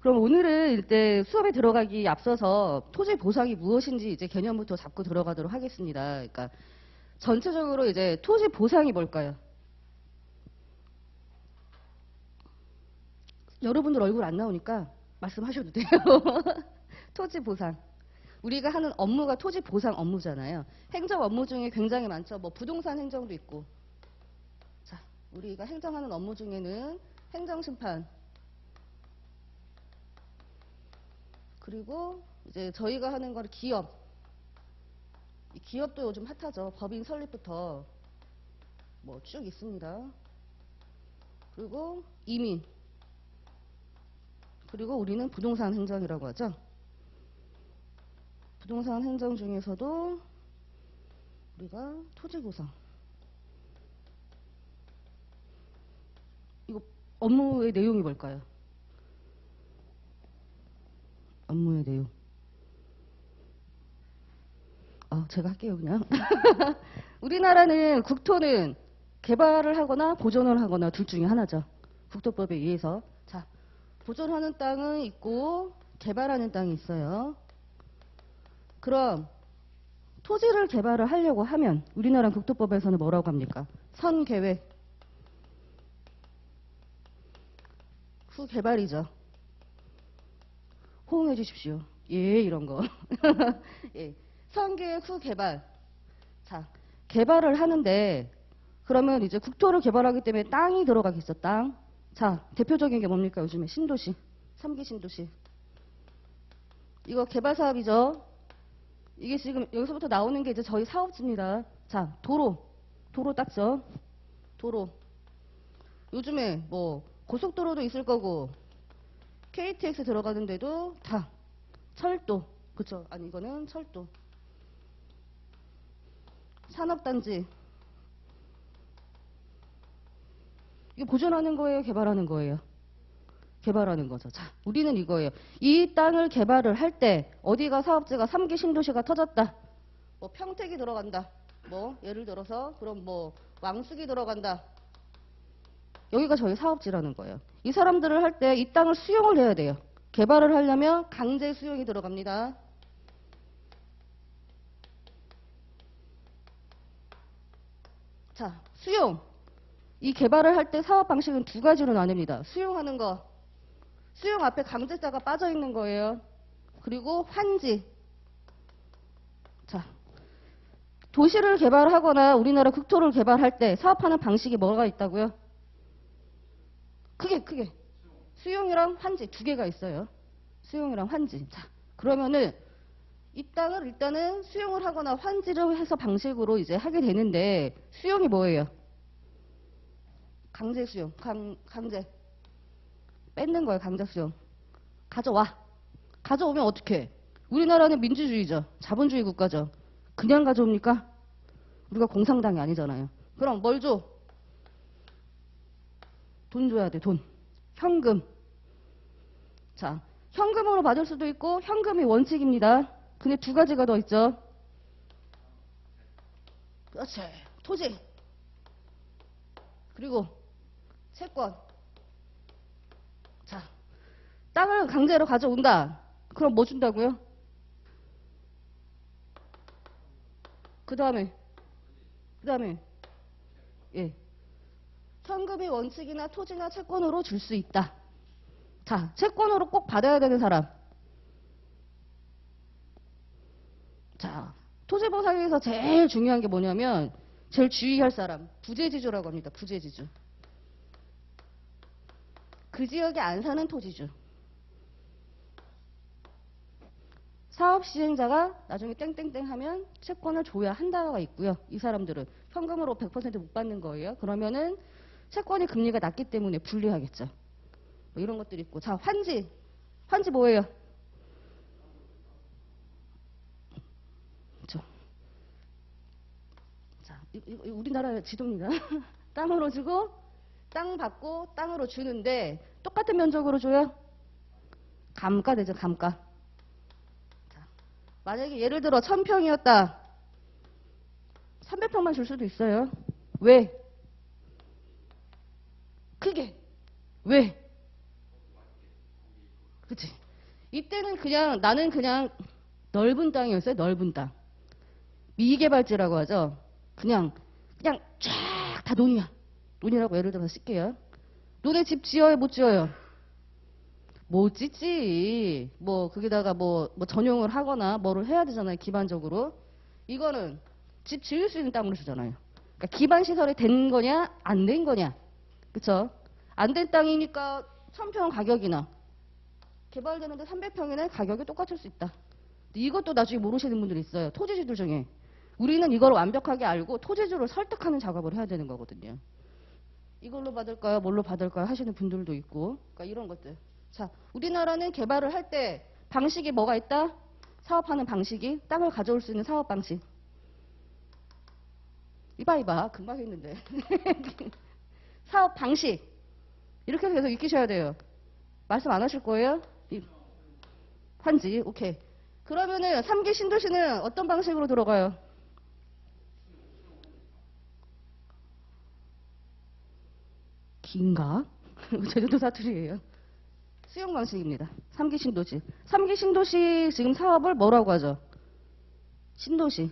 그럼 오늘은 이제 수업에 들어가기 앞서서 토지 보상이 무엇인지 이제 개념부터 잡고 들어가도록 하겠습니다. 그러니까 전체적으로 이제 토지 보상이 뭘까요? 여러분들 얼굴 안 나오니까 말씀하셔도 돼요. 토지 보상. 우리가 하는 업무가 토지 보상 업무잖아요. 행정 업무 중에 굉장히 많죠. 뭐 부동산 행정도 있고. 자, 우리가 행정하는 업무 중에는 행정심판. 그리고 이제 저희가 하는 건 기업. 이 기업도 요즘 핫하죠. 법인 설립부터 뭐 쭉 있습니다. 그리고 이민. 그리고 우리는 부동산 행정이라고 하죠. 부동산 행정 중에서도 우리가 토지 보상. 이거 업무의 내용이 뭘까요? 업무의 내용. 제가 할게요, 그냥. 우리나라는 국토는 개발을 하거나 보존을 하거나 둘 중에 하나죠. 국토법에 의해서. 자, 보존하는 땅은 있고 개발하는 땅이 있어요. 그럼 토지를 개발을 하려고 하면 우리나라 국토법에서는 뭐라고 합니까? 선계획. 후 개발이죠. 호응해 주십시오. 예, 이런 거. 예. 선계획 후 개발. 자, 개발을 하는데 그러면 이제 국토를 개발하기 때문에 땅이 들어가겠죠, 땅. 자, 대표적인 게 뭡니까? 요즘에 신도시. 3기 신도시. 이거 개발 사업이죠. 이게 지금 여기서부터 나오는 게 이제 저희 사업지입니다. 자, 도로. 도로 땄죠. 도로. 요즘에 뭐 고속도로도 있을 거고 KTX 들어가는데도 다 철도. 그쵸? 아니, 이거는 철도. 산업단지. 이거 보존하는 거예요? 개발하는 거예요? 개발하는 거죠. 자, 우리는 이거예요. 이 땅을 개발을 할 때 어디가 사업지가 3기 신도시가 터졌다. 뭐 평택이 들어간다. 뭐 예를 들어서 그럼 뭐 왕숙이 들어간다. 여기가 저희 사업지라는 거예요. 이 사람들을 할 때 이 땅을 수용을 해야 돼요. 개발을 하려면 강제 수용이 들어갑니다. 자, 수용. 이 개발을 할 때 사업 방식은 두 가지로 나뉩니다. 수용하는 거. 수용 앞에 강제자가 빠져 있는 거예요. 그리고 환지. 자, 도시를 개발하거나 우리나라 국토를 개발할 때 사업하는 방식이 뭐가 있다고요? 크게. 수용이랑 환지 두 개가 있어요. 수용이랑 환지. 자, 그러면은 이 땅을 일단은 수용을 하거나 환지를 해서 방식으로 이제 하게 되는데 수용이 뭐예요? 강제 수용. 강제. 뺏는 거예요, 강제 수용. 가져와. 가져오면 어떻게 해? 우리나라는 민주주의죠. 자본주의 국가죠. 그냥 가져옵니까? 우리가 공산당이 아니잖아요. 그럼 뭘 줘? 돈 줘야 돼, 돈. 현금. 자, 현금으로 받을 수도 있고 현금이 원칙입니다. 근데 두 가지가 더 있죠. 그렇지. 토지. 그리고 채권. 자, 땅을 강제로 가져온다. 그럼 뭐 준다고요? 그 다음에 예, 현금이 원칙이나 토지나 채권으로 줄 수 있다. 자, 채권으로 꼭 받아야 되는 사람. 자, 토지보상에서 제일 중요한 게 뭐냐면 제일 주의할 사람. 부재지주라고 합니다. 부재지주. 그 지역에 안 사는 토지주. 사업 시행자가 나중에 땡땡땡 하면 채권을 줘야 한다가 있고요. 이 사람들은 현금으로 100% 못 받는 거예요. 그러면은 채권의 금리가 낮기 때문에 불리하겠죠. 뭐 이런 것들이 있고. 자, 환지. 환지 뭐예요? 그렇죠. 자, 이거 우리나라 지도입니다. 땅으로 주고 땅 받고 땅으로 주는데 똑같은 면적으로 줘요? 감가 되죠, 감가. 자, 만약에 예를 들어 1000평이었다. 300평만 줄 수도 있어요. 왜? 크게. 왜? 그치? 이때는 그냥 나는 그냥 넓은 땅이었어요. 넓은 땅. 미개발지라고 하죠. 그냥 쫙 다 논이야. 논이라고 예를 들어서 쓸게요. 논에 집 지어요, 못 지어요? 못 짓지. 뭐 거기다가 뭐 전용을 하거나 뭐를 해야 되잖아요. 기반적으로. 이거는 집 지을 수 있는 땅으로 주잖아요. 그러니까 기반 시설이 된 거냐 안 된 거냐. 그쵸? 안 된 땅이니까 1000평 가격이나 개발되는데 300평이나 가격이 똑같을 수 있다. 이것도 나중에 모르시는 분들이 있어요. 토지주들 중에. 우리는 이걸 완벽하게 알고 토지주를 설득하는 작업을 해야 되는 거거든요. 이걸로 받을까요? 뭘로 받을까요? 하시는 분들도 있고. 그러니까 이런 것들. 자, 우리나라는 개발을 할 때 방식이 뭐가 있다? 사업하는 방식이 땅을 가져올 수 있는 사업 방식. 이봐. 금방 했는데. 사업 방식. 이렇게 해서 계속 익히셔야 돼요. 말씀 안 하실 거예요? 환지. 오케이. 그러면은 3기 신도시는 어떤 방식으로 들어가요? 긴가? 제주도 사투리예요. 수용 방식입니다. 3기 신도시. 3기 신도시 지금 사업을 뭐라고 하죠? 신도시.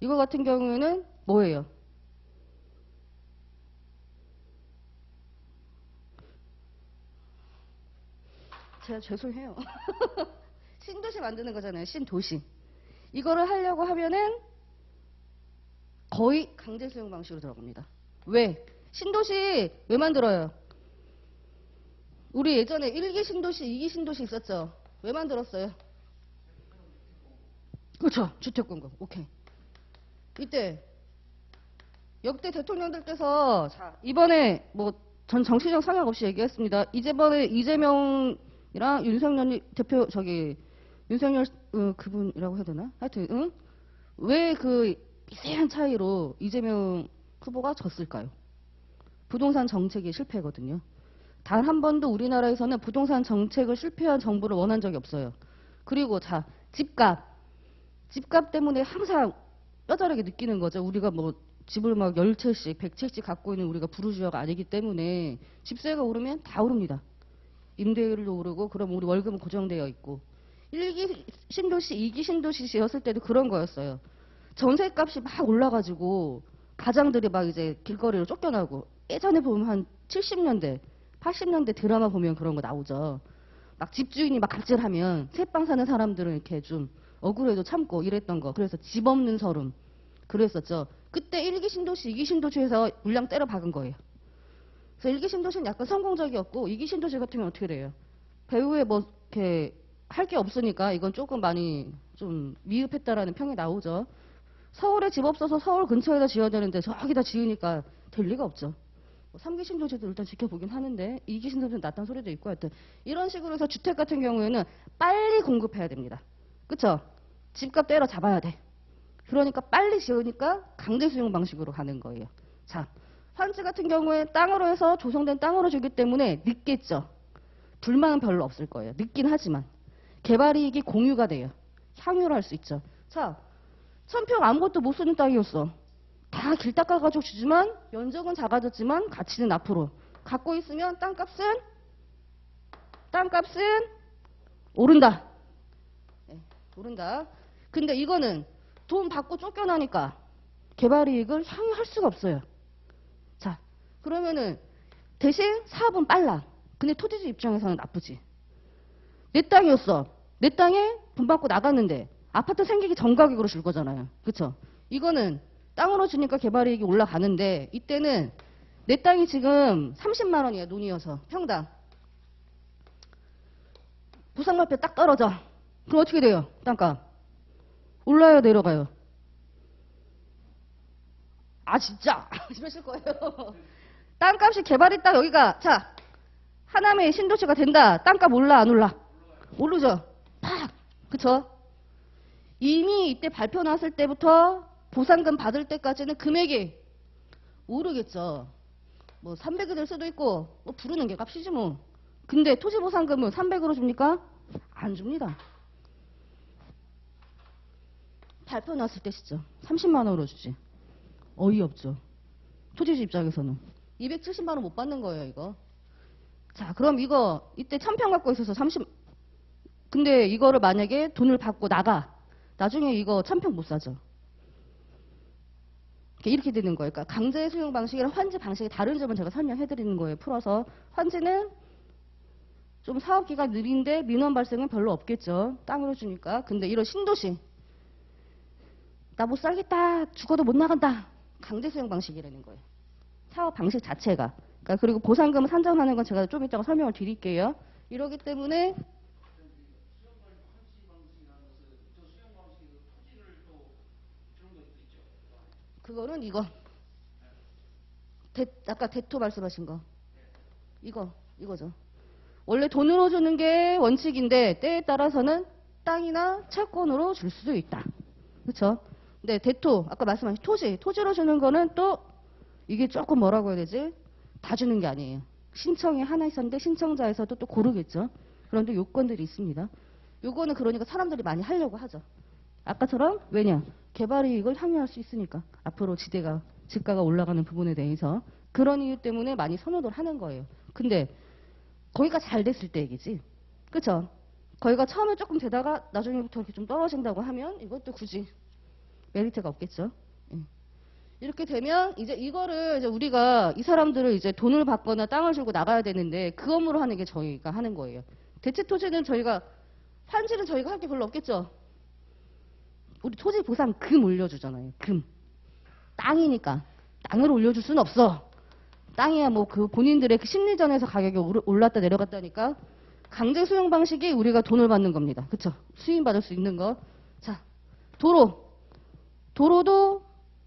이거 같은 경우에는 뭐예요? 제가 죄송해요. 신도시 만드는 거잖아요. 신도시. 이거를 하려고 하면은 거의 강제 수용 방식으로 들어갑니다. 왜? 신도시 왜 만들어요? 우리 예전에 1기 신도시, 2기 신도시 있었죠? 왜 만들었어요? 그렇죠. 주택공급. 오케이. 이때 역대 대통령들께서 자, 이번에 뭐 전 정치적 상관 없이 얘기했습니다. 이번에 이재명이랑 윤석열 대표 윤석열 그분이라고 해야 되나? 하여튼 응? 왜 그 미세한 차이로 이재명 후보가 졌을까요? 부동산 정책이 실패거든요. 단 한 번도 우리나라에서는 부동산 정책을 실패한 정부를 원한 적이 없어요. 그리고 자, 집값 때문에 항상 뼈저리게 느끼는 거죠. 우리가 뭐 집을 막 10채씩, 100채씩 갖고 있는 우리가 부르주아가 아니기 때문에 집세가 오르면 다 오릅니다. 임대료도 오르고 그럼 우리 월급은 고정되어 있고 1기 신도시, 2기 신도시 지었을 때도 그런 거였어요. 전세값이 막 올라가지고 가장들이 막 이제 길거리로 쫓겨나고 예전에 보면 한 70년대, 80년대 드라마 보면 그런 거 나오죠. 막 집주인이 막 갑질하면 새빵 사는 사람들은 이렇게 좀 억울해도 참고 이랬던 거. 그래서 집 없는 서름. 그랬었죠. 그때 1기 신도시, 2기 신도시에서 물량 때려 박은 거예요. 그래서 1기 신도시는 약간 성공적이었고 2기 신도시 같은 경우는 어떻게 돼요? 배후에 뭐 이렇게 할 게 없으니까 이건 조금 많이 좀 미흡했다라는 평이 나오죠. 서울에 집 없어서 서울 근처에다 지어야 되는데 저기다 지으니까 될 리가 없죠. 3기 신도시도 일단 지켜보긴 하는데 2기 신도시는 낫다는 소리도 있고 하여튼 이런 식으로 해서 주택 같은 경우에는 빨리 공급해야 됩니다. 그쵸? 집값 때려 잡아야 돼. 그러니까 빨리 지으니까 강제 수용 방식으로 가는 거예요. 자, 환지 같은 경우에 땅으로 해서 조성된 땅으로 주기 때문에 늦겠죠. 불만은 별로 없을 거예요. 늦긴 하지만 개발이익이 공유가 돼요. 향유를 할 수 있죠. 자, 1000평 아무것도 못 쓰는 땅이었어. 다 길 닦아가지고 주지만 면적은 작아졌지만 가치는 앞으로 갖고 있으면 땅값은 오른다. 네, 오른다. 근데 이거는 돈 받고 쫓겨나니까 개발이익을 향유할 수가 없어요. 자, 그러면은 대신 사업은 빨라. 근데 토지주 입장에서는 나쁘지. 내 땅이었어. 내 땅에 돈 받고 나갔는데 아파트 생기기 전 가격으로 줄 거잖아요. 그쵸? 이거는 땅으로 주니까 개발이익이 올라가는데 이때는 내 땅이 지금 30만 원이야. 논이어서 평당. 부산마표 딱 떨어져. 그럼 어떻게 돼요? 땅값. 올라요 내려가요? 아 진짜? 이러실 거예요. 땅값이 개발이 딱 여기가 자 하남의 신도시가 된다. 땅값 올라 안 올라? 오르죠. 팍. 그쵸? 이미 이때 발표 나왔을 때부터 보상금 받을 때까지는 금액이 오르겠죠. 뭐 300이 될 수도 있고 뭐 부르는 게 값이지 뭐. 근데 토지보상금은 300으로 줍니까? 안 줍니다. 발표 났을 때 진짜 30만 원으로 주지. 어이없죠. 토지주 입장에서는 270만 원 못 받는 거예요 이거. 자, 그럼 이거 이때 1,000평 갖고 있어서 30. 근데 이거를 만약에 돈을 받고 나가. 나중에 이거 1,000평 못 사죠. 이렇게 되는 거예요. 그러니까 강제 수용 방식이랑 환지 방식이 다른 점은 제가 설명해 드리는 거예요. 풀어서. 환지는 좀 사업기가 느린데 민원 발생은 별로 없겠죠. 땅으로 주니까. 근데 이런 신도시. 나 못 살겠다. 죽어도 못 나간다. 강제 수용 방식이라는 거예요. 사업 방식 자체가. 그러니까 그리고 보상금을 산정하는 건 제가 좀 이따가 설명을 드릴게요. 이러기 때문에 그거는 이거. 아까 대토 말씀하신 거. 이거죠. 원래 돈으로 주는 게 원칙인데 때에 따라서는 땅이나 채권으로 줄 수도 있다. 그렇죠? 근데 대토, 아까 말씀하신 토지로 주는 거는 또 이게 조금 뭐라고 해야 되지? 다 주는 게 아니에요. 신청이 하나 있었는데 신청자에서도 또 고르겠죠. 그런 또 요건들이 있습니다. 요거는 그러니까 사람들이 많이 하려고 하죠. 아까처럼 왜냐? 개발이 이걸 향유할 수 있으니까. 앞으로 집가가 올라가는 부분에 대해서. 그런 이유 때문에 많이 선호를 하는 거예요. 근데 거기가 잘 됐을 때 얘기지. 그쵸? 거기가 처음에 조금 되다가 나중에부터 이렇게 좀 떨어진다고 하면 이것도 굳이 메리트가 없겠죠. 예. 이렇게 되면 이제 이거를 이제 우리가 이 사람들을 이제 돈을 받거나 땅을 주고 나가야 되는데 그 업무를 하는 게 저희가 하는 거예요. 대체 토지는 저희가 환지는 저희가 할 게 별로 없겠죠. 우리 토지 보상 금 올려주잖아요. 금. 땅이니까 땅을 올려줄 수는 없어. 땅이야 뭐 그 본인들의 그 심리전에서 가격이 올랐다 내려갔다니까 강제 수용 방식이 우리가 돈을 받는 겁니다. 그쵸? 수임 받을 수 있는 거. 자, 도로도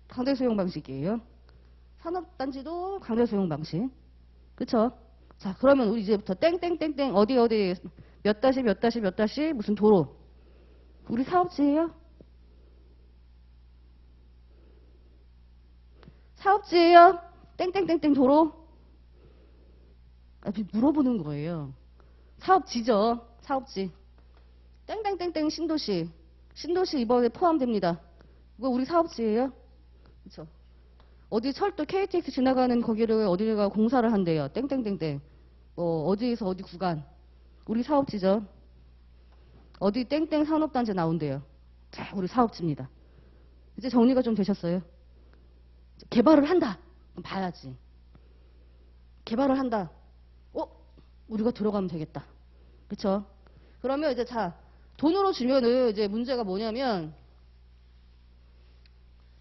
강제 수용 방식이에요. 산업단지도 강제 수용 방식. 그쵸? 자, 그러면 우리 이제부터 땡땡땡땡 어디 몇 다시 무슨 도로. 우리 사업지예요? 사업지예요? 땡땡땡땡 도로? 물어보는 거예요. 사업지죠. 사업지. 땡땡땡땡 신도시. 신도시 이번에 포함됩니다. 이거 우리 사업지예요? 그렇죠. 어디 철도 KTX 지나가는 거기를 어디가 공사를 한대요. 땡땡땡땡. 뭐 어디에서 어디 구간. 우리 사업지죠. 어디 땡땡 산업단지 나온대요. 자, 우리 사업지입니다. 이제 정리가 좀 되셨어요? 개발을 한다. 그럼 봐야지. 개발을 한다. 우리가 들어가면 되겠다. 그쵸? 그러면 이제 자, 돈으로 주면은 이제 문제가 뭐냐면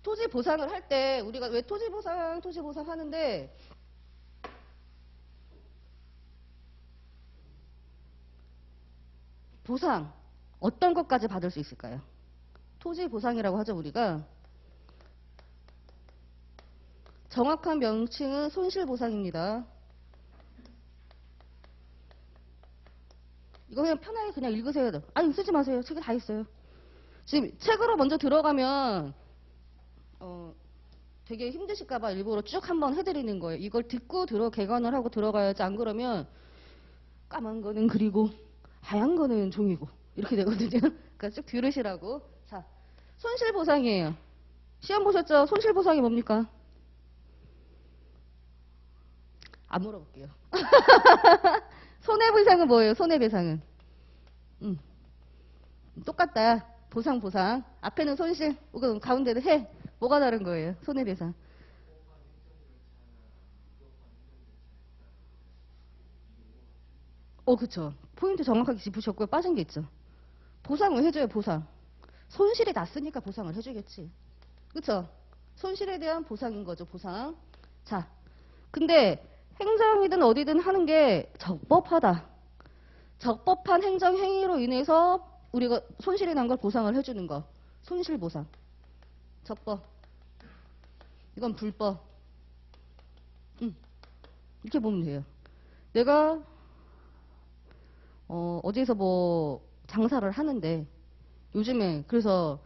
토지 보상을 할 때 우리가 왜 토지 보상 하는데 보상 어떤 것까지 받을 수 있을까요? 토지 보상이라고 하죠, 우리가. 정확한 명칭은 손실보상입니다. 이거 그냥 편하게 그냥 읽으세요. 아니, 쓰지 마세요. 책에 다 있어요. 지금 책으로 먼저 들어가면 되게 힘드실까봐 일부러 쭉 한번 해드리는 거예요. 이걸 듣고 개관을 하고 들어가야지. 안 그러면 까만 거는 그리고 하얀 거는 종이고 이렇게 되거든요. 그러니까 쭉 들으시라고. 자, 손실보상이에요. 시험 보셨죠? 손실보상이 뭡니까? 안 물어볼게요. 손해배상은 뭐예요? 손해배상은? 똑같다. 보상. 앞에는 손실, 가운데는 해. 뭐가 다른 거예요? 손해배상. 그쵸. 포인트 정확하게 짚으셨고요. 빠진 게 있죠. 보상을 해줘요, 보상. 손실이 났으니까 보상을 해주겠지. 그쵸? 손실에 대한 보상인 거죠, 보상. 자, 근데 행정이든 어디든 하는 게 적법하다. 적법한 행정행위로 인해서 우리가 손실이 난 걸 보상을 해주는 거. 손실보상. 적법. 이건 불법. 이렇게 보면 돼요. 내가 어디서 뭐 장사를 하는데 요즘에 그래서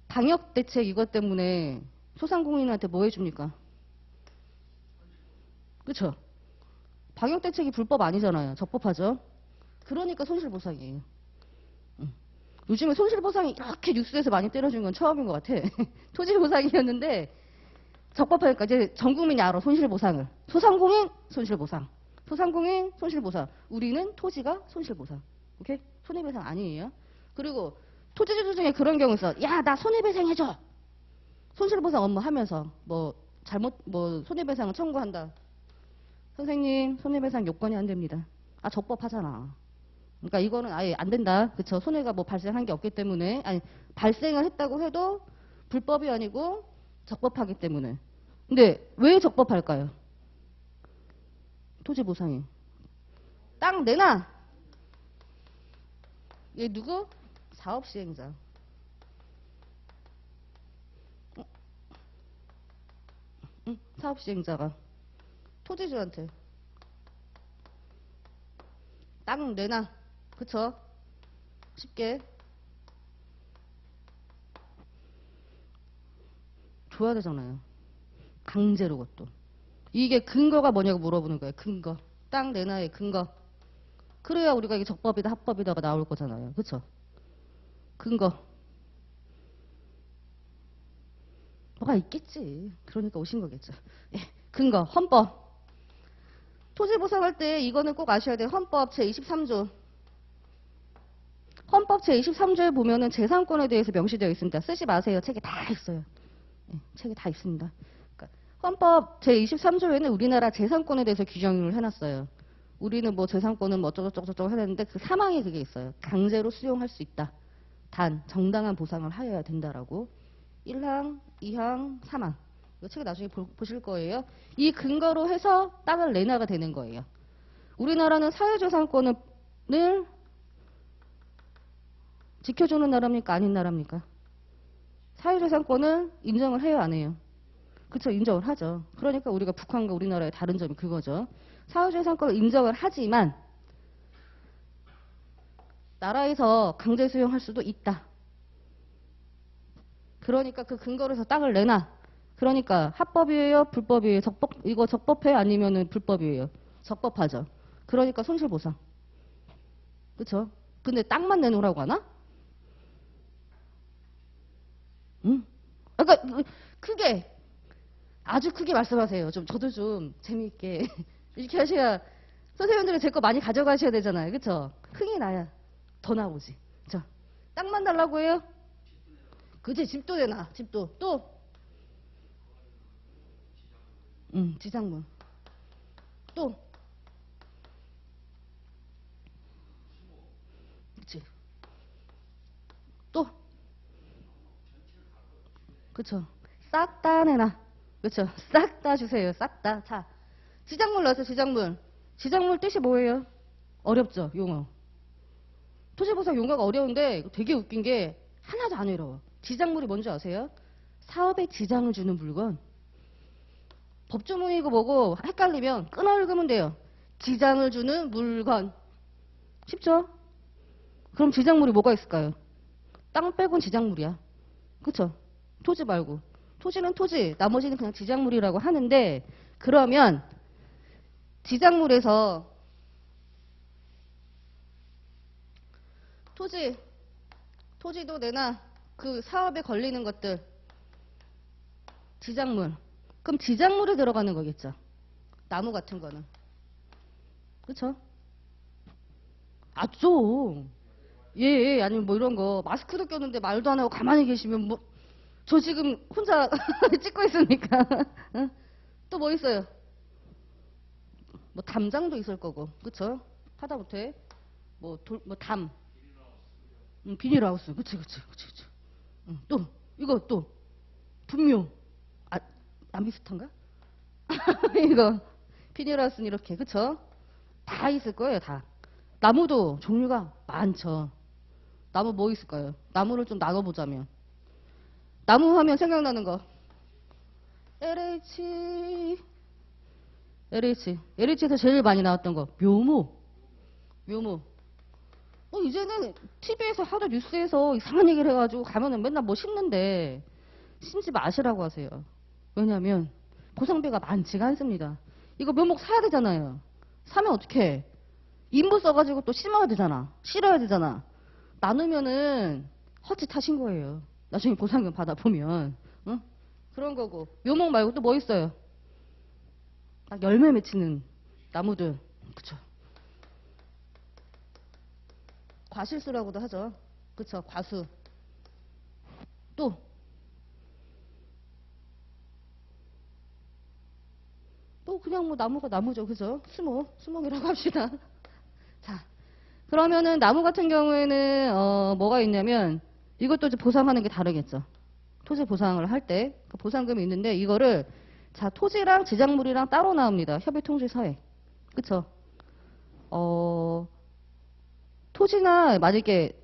방역대책 이것 때문에 소상공인한테 뭐 해줍니까? 그쵸? 방역대책이 불법 아니잖아요. 적법하죠? 그러니까 손실보상이에요. 요즘에 손실보상이 이렇게 뉴스에서 많이 때려주는 건 처음인 것 같아. 토지보상이었는데 적법하니까 이제 전 국민이 알아. 손실보상을. 소상공인 손실보상. 소상공인 손실보상. 우리는 토지가 손실보상. 오케이? 손해배상 아니에요. 그리고 토지주주 중에 그런 경우 있어. 야, 나 손해배상 해줘. 손실보상 업무 하면서 뭐 손해배상을 청구한다. 선생님, 손해배상 요건이 안 됩니다. 아, 적법하잖아. 그러니까 이거는 아예 안 된다. 그쵸? 손해가 뭐 발생한 게 없기 때문에, 아니, 발생을 했다고 해도 불법이 아니고 적법하기 때문에. 근데 왜 적법할까요? 토지 보상이. 땅 내놔! 얘 누구? 사업 시행자. 응? 사업 시행자가 토지주한테 땅 내놔. 그쵸? 쉽게 줘야 되잖아요. 강제로 그것도. 이게 근거가 뭐냐고 물어보는 거예요. 근거. 땅 내놔의 근거. 그래야 우리가 이게 적법이다 합법이다가 나올 거잖아요. 그쵸? 근거. 뭐가 있겠지. 그러니까 오신 거겠죠. 예, 근거. 헌법. 토지 보상할 때 이거는 꼭 아셔야 돼요. 헌법 제23조. 헌법 제23조에 보면은 재산권에 대해서 명시되어 있습니다. 쓰지 마세요. 책에 다 있어요. 예, 책에 다 있습니다. 그러니까 헌법 제23조에는 우리나라 재산권에 대해서 규정을 해놨어요. 우리는 뭐 재산권은 뭐 어쩌고저쩌고 해냈는데 그 사망에 그게 있어요. 강제로 수용할 수 있다. 단 정당한 보상을 하여야 된다라고. 1항, 2항, 3항. 이 책에 나중에 보실 거예요. 이 근거로 해서 땅을 내놔가 되는 거예요. 우리나라는 사유재산권을 지켜주는 나라입니까? 아닌 나라입니까? 사유재산권을 인정을 해요? 안 해요? 그쵸, 인정을 하죠. 그러니까 우리가 북한과 우리나라의 다른 점이 그거죠. 사유재산권을 인정을 하지만 나라에서 강제 수용할 수도 있다. 그러니까 그 근거로 해서 땅을 내놔. 그러니까 합법이에요? 불법이에요? 이거 적법해? 아니면은 불법이에요? 적법하죠. 그러니까 손실보상. 그쵸? 근데 땅만 내놓으라고 하나? 응? 그러니까 크게, 아주 크게 말씀하세요. 저도 좀 재미있게. 이렇게 하셔야 선생님들은 제 거 많이 가져가셔야 되잖아요. 그쵸? 흥이 나야 더 나오지. 자, 땅만 달라고 해요? 그치, 집도 내놔. 집도. 또? 지상문. 또? 그치. 또? 그쵸. 싹 다 내놔. 그쵸. 싹 다 주세요. 싹 다. 자, 지작물 넣었어요. 지작물. 지작물 뜻이 뭐예요? 어렵죠, 용어. 토지보상 용어가 어려운데 되게 웃긴 게 하나도 안 어려워. 지작물이 뭔지 아세요? 사업에 지장을 주는 물건. 법조문이고 뭐고 헷갈리면 끊어 읽으면 돼요. 지장을 주는 물건. 쉽죠? 그럼 지작물이 뭐가 있을까요? 땅 빼곤 지작물이야. 그쵸? 토지 말고. 토지는 토지, 나머지는 그냥 지작물이라고 하는데, 그러면 지작물에서 토지도 내놔. 그 사업에 걸리는 것들. 지작물. 그럼 지작물에 들어가는 거겠죠. 나무 같은 거는. 그쵸? 아, 좀. 예, 아니면 뭐 이런 거. 마스크도 꼈는데 말도 안 하고 가만히 계시면 뭐, 저 지금 혼자 찍고 있으니까. 응? 또 뭐 있어요? 뭐 담장도 있을 거고. 그쵸? 하다못해. 담. 비닐하우스. 그치. 또, 이거 또. 분묘. 아, 안 비슷한가? 이거. 비닐하우스는 이렇게. 그쵸? 다 있을 거예요, 다. 나무도 종류가 많죠. 나무 뭐 있을까요? 나무를 좀 나눠보자면. 나무 하면 생각나는 거. LH에서 제일 많이 나왔던 거. 묘모. 이제는 TV에서 하도 뉴스에서 이상한 얘기를 해가지고 가면은 맨날 뭐 심는데 심지 마시라고 하세요. 왜냐면 보상비가 많지가 않습니다. 이거 묘목 사야 되잖아요. 사면 어떡해. 인부 써가지고 또 심어야 되잖아. 실어야 되잖아. 나누면은 헛짓하신 거예요. 나중에 보상금 받아보면. 응? 그런 거고. 묘목 말고 또 뭐 있어요? 딱 열매 맺히는 나무들. 그쵸. 과실수라고도 하죠. 그쵸. 과수. 또 그냥 뭐 나무가 나무죠. 그죠? 수목이라고 합시다. 자, 그러면은 나무 같은 경우에는 뭐가 있냐면 이것도 이제 보상하는 게 다르겠죠. 토지 보상을 할 때 그 보상금이 있는데 이거를 자 토지랑 지작물이랑 따로 나옵니다. 협의통지서에. 그쵸? 토지나 만약에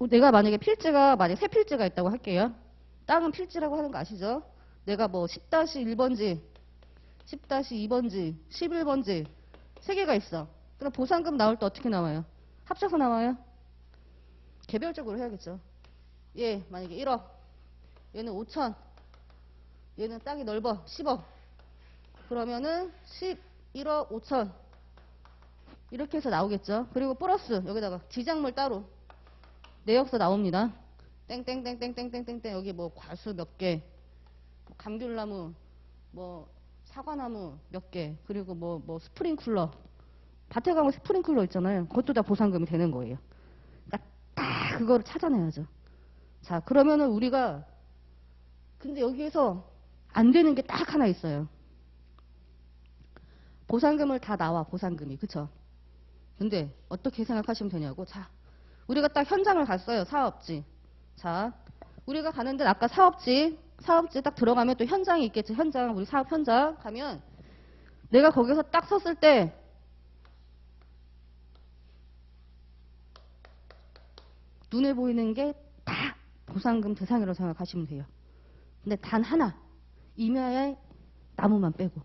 내가 만약에 필지가 만약 세 필지가 있다고 할게요. 땅은 필지라고 하는 거 아시죠? 내가 뭐 10-1번지, 10-2번지, 11번지 세 개가 있어. 그럼 보상금 나올 때 어떻게 나와요? 합쳐서 나와요? 개별적으로 해야겠죠. 얘 만약에 1억, 얘는 5천, 얘는 땅이 넓어 10억. 그러면은 11억 5천 이렇게 해서 나오겠죠. 그리고 플러스 여기다가 지작물 따로 내역서 나옵니다. 땡땡땡땡땡땡땡땡 여기 뭐 과수 몇 개, 뭐 감귤나무, 뭐 사과나무 몇 개, 그리고 뭐 스프링클러 밭에 가면 스프링클러 있잖아요. 그것도 다 보상금이 되는 거예요. 그러니까 딱 그거를 찾아내야죠. 자 그러면은 우리가 근데 여기에서 안 되는 게 딱 하나 있어요. 보상금을 다 나와 보상금이 그쵸? 근데 어떻게 생각하시면 되냐고. 자 우리가 딱 현장을 갔어요. 사업지. 자 우리가 가는데 아까 사업지 딱 들어가면 또 현장이 있겠지. 현장 우리 사업 현장 가면 내가 거기서 딱 섰을 때 눈에 보이는 게 다 보상금 대상이라고 생각하시면 돼요. 근데 단 하나 임야의 나무만 빼고.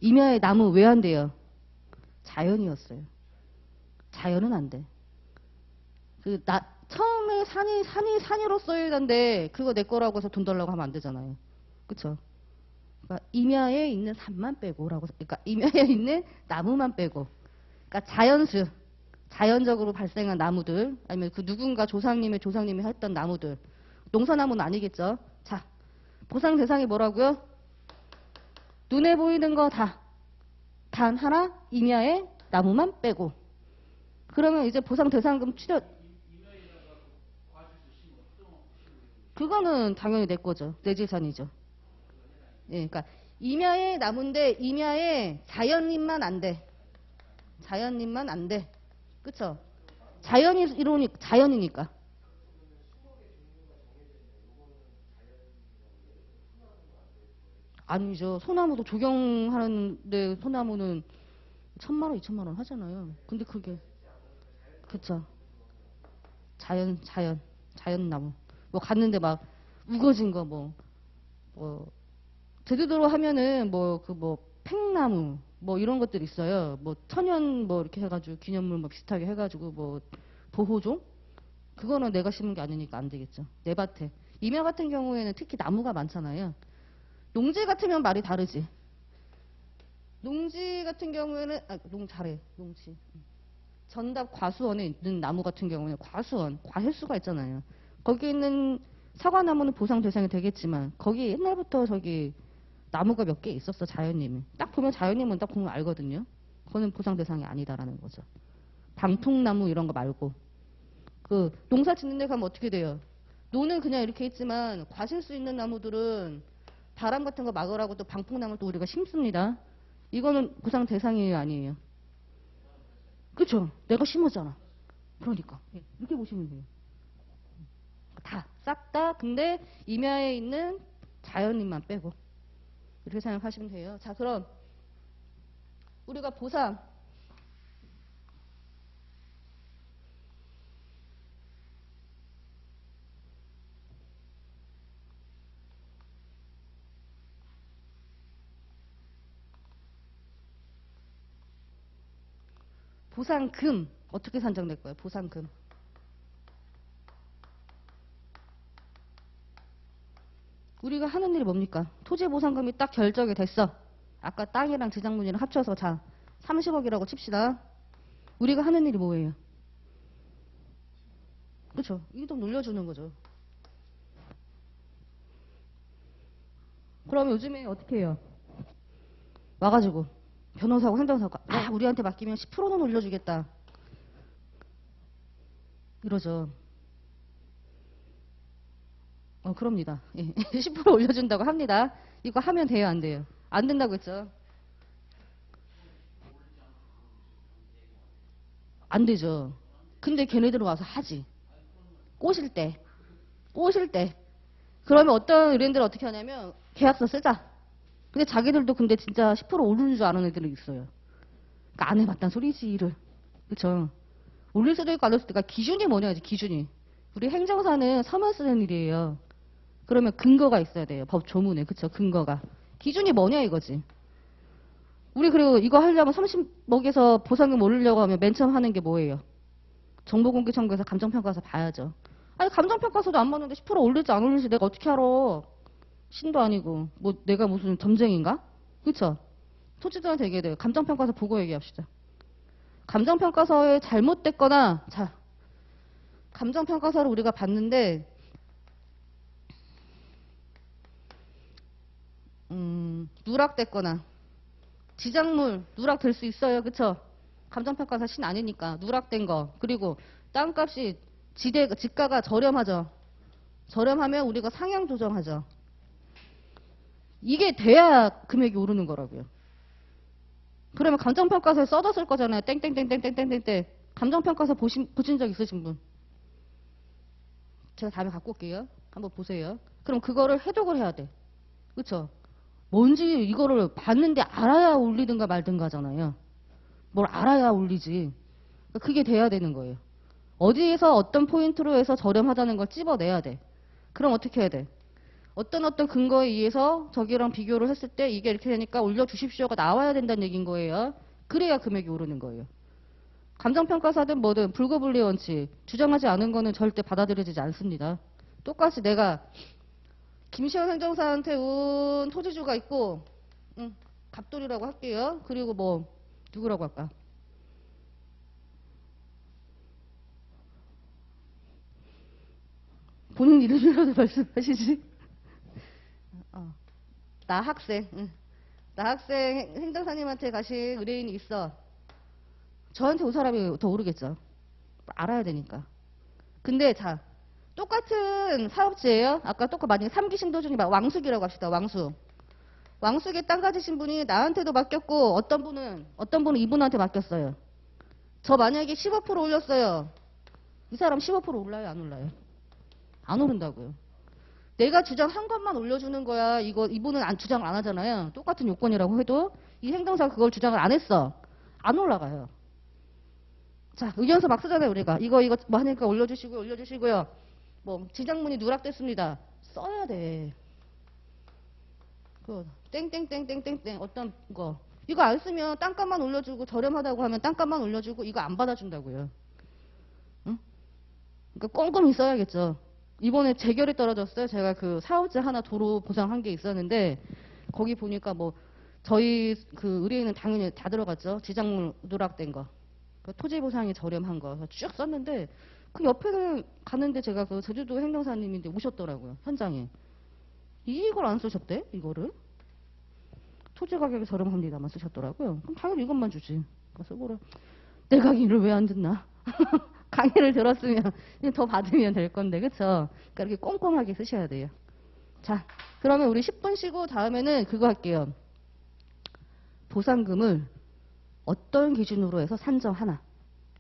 임야의 나무 왜 안 돼요? 자연이었어요. 자연은 안 돼. 처음에 산으로 써야되는데 그거 내 거라고 해서 돈 달라고 하면 안 되잖아요. 그쵸? 그러니까 임야에 있는 산만 빼고라고. 그러니까 임야에 있는 나무만 빼고. 그러니까 자연적으로 발생한 나무들, 아니면 그 누군가 조상님이 했던 나무들. 농사나무는 아니겠죠? 자, 보상 대상이 뭐라고요? 눈에 보이는 거 다. 단 하나 임야에 나무만 빼고. 그러면 이제 보상 대상금 그거는 당연히 내 거죠. 내 재산이죠. 예, 그러니까 임야의 나무인데 임야의 자연인만 안 돼. 자연인만 안 돼. 그쵸? 자연이니까. 아니죠. 소나무도 조경하는데 소나무는 1,000만 원, 2,000만 원 하잖아요. 근데 그게 그쵸? 자연나무. 뭐 갔는데 막 우거진 거 뭐 제주도로 하면은 팽나무 뭐 이런 것들 있어요. 뭐 천연 뭐 이렇게 해가지고 기념물 뭐 비슷하게 해가지고 뭐 보호종 그거는 내가 심은 게 아니니까 안 되겠죠. 내 밭에. 임야 같은 경우에는 특히 나무가 많잖아요. 농지 같으면 말이 다르지. 농지 같은 경우에는 농지. 전답 과수원에 있는 나무 같은 경우는 과횟수가 있잖아요. 거기 있는 사과나무는 보상 대상이 되겠지만 거기 옛날부터 저기 나무가 몇 개 있었어 자연님이. 딱 보면 자연님은 딱 보면 알거든요. 그거는 보상 대상이 아니다라는 거죠. 방풍나무 이런 거 말고 그 농사 짓는 데 가면 어떻게 돼요? 노는 그냥 이렇게 있지만 과실 수 있는 나무들은 바람 같은 거 막으라고 또 방풍나무를 또 우리가 심습니다. 이거는 보상 대상이 아니에요. 그쵸? 내가 심었잖아. 그러니까 이렇게 보시면 돼요. 싹 다 근데 임야에 있는 자연인만 빼고 이렇게 생각하시면 돼요. 자 그럼 우리가 보상 보상금 어떻게 산정될 거예요? 보상금 우리가 하는 일이 뭡니까? 토지 보상금이 딱 결정이 됐어. 아까 땅이랑 지작물이랑 합쳐서 자 30억이라고 칩시다. 우리가 하는 일이 뭐예요? 그렇죠? 이동 놀려주는 거죠. 그럼 요즘에 어떻게 해요? 와가지고 변호사고 행정사고 우리한테 맡기면 10%는 올려주겠다. 이러죠. 그럽니다. 예. 10% 올려준다고 합니다. 이거 하면 돼요, 안 돼요? 안 된다고 했죠. 안 되죠. 근데 걔네들은 와서 하지. 꼬실 때. 꼬실 때. 그러면 어떤 의뢰인들은 어떻게 하냐면 계약서 쓰자. 근데 자기들도 근데 진짜 10% 오르는 줄 아는 애들이 있어요. 그러니까 안 해봤단 소리지, 일을. 그쵸? 올릴 수도 있고 안 올릴 수도 있고. 그러니까 기준이 뭐냐, 기준이. 우리 행정사는 서면 쓰는 일이에요. 그러면 근거가 있어야 돼요. 법 조문에. 그쵸? 근거가. 기준이 뭐냐 이거지. 우리 그리고 이거 하려면 30억에서 보상금 올리려고 하면 맨 처음 하는 게 뭐예요? 정보공개 청구해서 감정평가서 봐야죠. 아니 감정평가서도 안 봤는데 10% 올릴지 안 올릴지 내가 어떻게 알아. 신도 아니고 뭐 내가 무슨 점쟁인가? 그쵸? 토지자한테 얘기해야 돼요. 감정평가서 보고 얘기합시다. 감정평가서에 잘못됐거나 자 감정평가서를 우리가 봤는데 누락됐거나 지작물 누락될 수 있어요. 그쵸? 감정평가사 신 아니니까 누락된 거 그리고 땅값이 지가가 저렴하죠. 저렴하면 우리가 상향 조정하죠. 이게 돼야 금액이 오르는 거라고요. 그러면 감정평가서에 써뒀을 거잖아요. 땡땡땡땡땡땡땡 감정평가서 보신 적 있으신 분? 제가 다음에 갖고 올게요. 한번 보세요. 그럼 그거를 해독을 해야 돼. 그쵸? 뭔지 이거를 봤는데 알아야 올리든가 말든가잖아요. 뭘 알아야 올리지. 그게 돼야 되는 거예요. 어디에서 어떤 포인트로 해서 저렴하다는 걸 찝어내야 돼. 그럼 어떻게 해야 돼? 어떤 근거에 의해서 저기랑 비교를 했을 때 이게 이렇게 되니까 올려주십시오가 나와야 된다는 얘기인 거예요. 그래야 금액이 오르는 거예요. 감정평가사든 뭐든 불가분리 원칙 주장하지 않은 거는 절대 받아들여지지 않습니다. 똑같이 내가 김시현 행정사한테 온 토지주가 있고 갑돌이라고 할게요. 그리고 뭐 누구라고 할까? 본인 이름이라도 말씀하시지. 나 학생. 나 학생 행정사님한테 가신 의뢰인이 있어. 저한테 온 사람이 더 오르겠죠. 알아야 되니까. 근데 자 똑같은 사업지예요. 아까 만약에 3기 신도준이 왕숙이라고 합시다. 왕숙에 땅 가지신 분이 나한테도 맡겼고 어떤 분은 이분한테 맡겼어요. 저 만약에 15% 올렸어요. 이 사람 15% 올라요? 안 올라요? 안 오른다고요. 내가 주장한 것만 올려주는 거야. 이분은 주장을 안 하잖아요. 똑같은 요건이라고 해도 이 행정사가 그걸 주장을 안 했어. 안 올라가요. 자, 의견서 막 쓰잖아요, 우리가. 이거 뭐 하니까 올려주시고요. 뭐 지장문이 누락됐습니다. 써야 돼. 땡땡땡땡땡땡 어떤 거. 이거 안 쓰면 땅값만 올려주고 저렴하다고 하면 땅값만 올려주고 이거 안 받아준다고요. 응? 그러니까 꼼꼼히 써야겠죠. 이번에 재결이 떨어졌어요. 제가 그 사업자 하나 도로 보상한 게 있었는데 거기 보니까 뭐 저희 그 의뢰인은 당연히 다 들어갔죠. 지장물 누락된 거. 그 토지 보상이 저렴한 거 쭉 썼는데 그 옆에를 가는데 제가 그 제주도 행정사님인데 오셨더라고요. 현장에. 이걸 안 쓰셨대? 이거를? 토지 가격이 저렴합니다만 쓰셨더라고요. 그럼 당연히 이것만 주지. 그래서 뭐라 내 강의를 왜 안 듣나? 강의를 들었으면 더 받으면 될 건데 그쵸? 그러니까 이렇게 꼼꼼하게 쓰셔야 돼요. 자 그러면 우리 10분 쉬고 다음에는 그거 할게요. 보상금을 어떤 기준으로 해서 산정하나.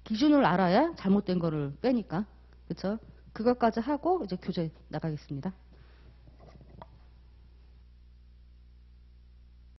기준을 알아야 잘못된 거를 빼니까. 그쵸? 그것까지 하고 이제 교재 나가겠습니다.